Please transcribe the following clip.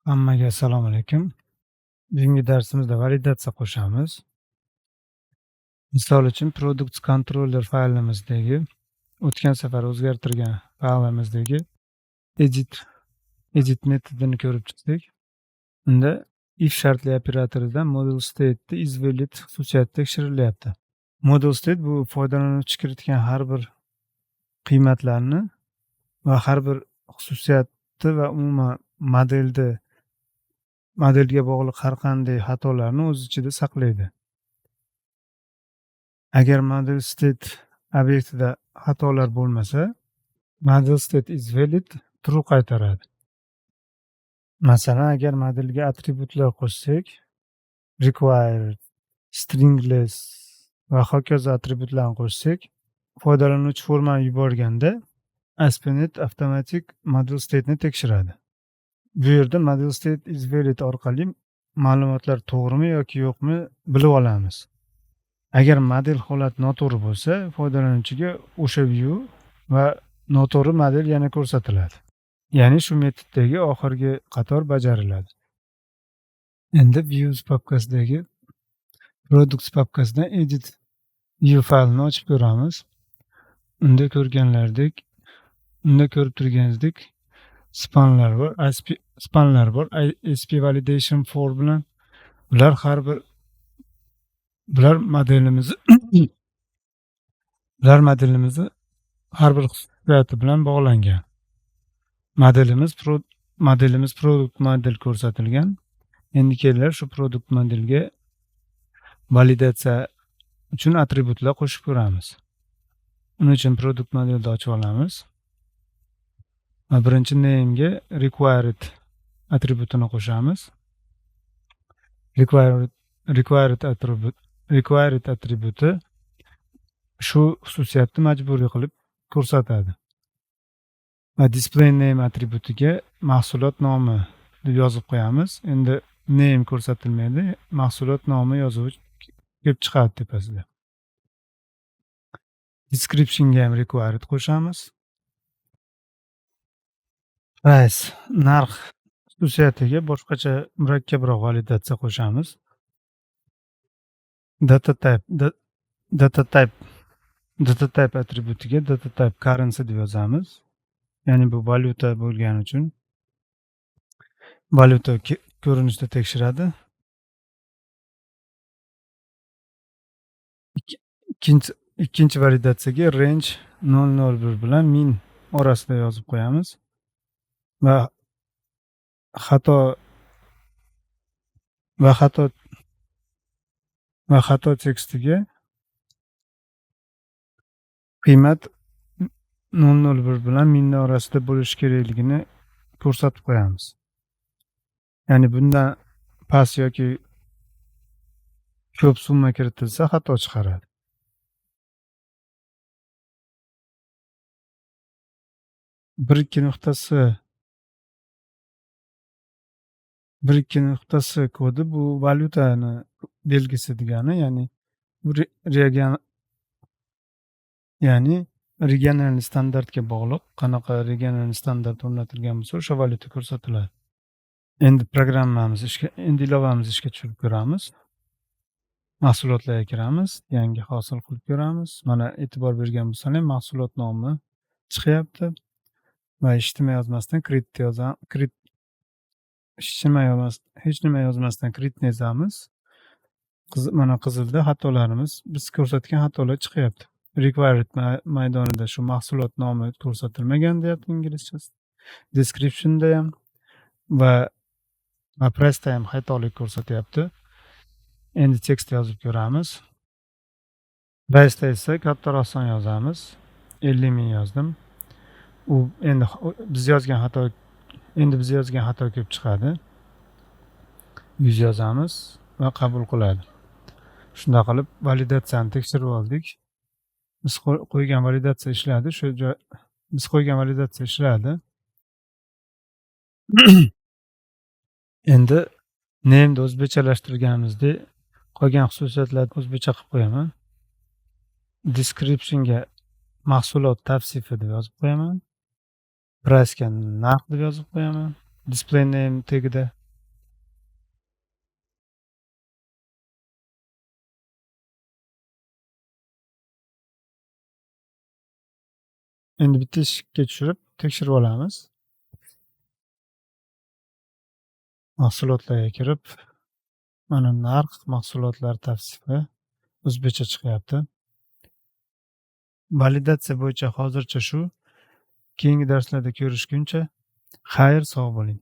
Hammaga assalomu alaykum. Bugungi darsimizda validatsiya qo'shamiz. Misol uchun Product Controller faylimizdagi o'tgan safar o'zgartirgan faylimizdagi edit metodini ko'rib chiqdik. Unda if shartli operatoridan model state is valid xususiyati tekshirilyapti. Model state bu foydalanuvchi kiritgan har bir qiymatlarni va har bir xususiyatni va umuman modelga bog'liq har qanday xatolarni o'z ichida saqlaydi. Agar model state obyektida xatolar bo'lmasa, model state is valid true qaytaradi. Masalan, agar modelga atributlar qo'shsak, required, stringless va hokazo atributlarni qo'shsak, foydalanuvchi formani yuborganda ASP.NET avtomatik model state ni tekshiradi. Bu yerda model state is valid orqali ma'lumotlar to'g'rimi yoki yo'qmi bilib olamiz. Agar model holati noto'g'ri bo'lsa, foydalanuvchiga o'sha view va noto'g'ri model yana ko'rsatiladi. Ya'ni shu metoddagi oxirgi qator bajariladi. Endi views papkasidagi products papkasidan edit view faylini ochib ko'ramiz. Unda ko'rib turganingizdek spanlar bor, ASP validation for bilan bular modelimizni har bir xususiyati bilan bog'langan. Modelimiz product model ko'rsatilgan. Endi kelinglar shu product modelga validatsiya uchun atributlar qo'shib ko'ramiz. Uning uchun product modelni ochib olamiz. Birinchi name'ga required atributini qo'shamiz. Required atributi shu xususiyatni majburiy qilib ko'rsatadi. Va display name atributiga mahsulot nomi deb yozib qo'yamiz. Endi name ko'rsatilmaydi, mahsulot nomi yozuvi kelib chiqadi tepasida. Descriptionga ham required qo'shamiz. Price, narx xususiyatiga boshqacha murakkabroq validatsiya qo'shamiz. Data type atributiga data type currency deb yozamiz. Ya'ni bu valyuta bo'lgani uchun valyuta ko'rinishda tekshiradi. Ikkinchi validatsiyaga range 001 bilan 1000 orasida yozib qo'yamiz va xato tekstiga qiymat 001 bilan 1000 orasida bo'lishi kerakligini ko'rsatib qo'yamiz. Ya'ni bundan past yoki ko'p summa kiritilsa xato chiqaradi. Bir ikki nuqtasi kodi bu valyutani belgisi degani, ya'ni regional standartga bog'liq. Qanaqa regional standart o'rnatilgan bo'lsa, o'sha valyuta ko'rsatiladi. Endi ilovamizni ishga tushirib ko'ramiz. Mahsulotlarga kiramiz, yangi hosil qilib ko'ramiz. Mana e'tibor bergan bo'lsangiz, mahsulot nomi chiqyapti va hech nima yozmasdan critni yozamiz. Mana qizilda xatolarimiz, biz ko'rsatgan xatolar chiqyapti. Required maydonida shu mahsulot nomi ko'rsatilmagan deyapti inglizchasi. Descriptionda ham va price'da ham xatolik ko'rsatyapti. Endi tekst yozib ko'ramiz. Price'da esa kattaroq son yozamiz. 50 ming yozdim. Endi biz yozgan xato kelib chiqadi. 100 yozamiz va qabul qiladi. Shunday qilib validatsiyani tekshirib oldik. Biz qo'ygan validatsiya ishladi. Endi name'ni o'zbekchalashtirganimizdek qolgan xususiyatlarni o'zbekcha qilib qo'yaman. Descriptionga mahsulot tavsifi deb yozib qo'yaman. Price'ga narx deb yozib qo'yaman. Display name tagida Endi bitta eshikka tushirib tekshirib olamiz. Mahsulotlarga kirib, mana narx, mahsulotlar tavsifi o'zbekcha chiqyapti. Validatsiya bo'yicha hozircha shu. Keyingi darslarda ko'rishguncha xayr, sog' bo'ling.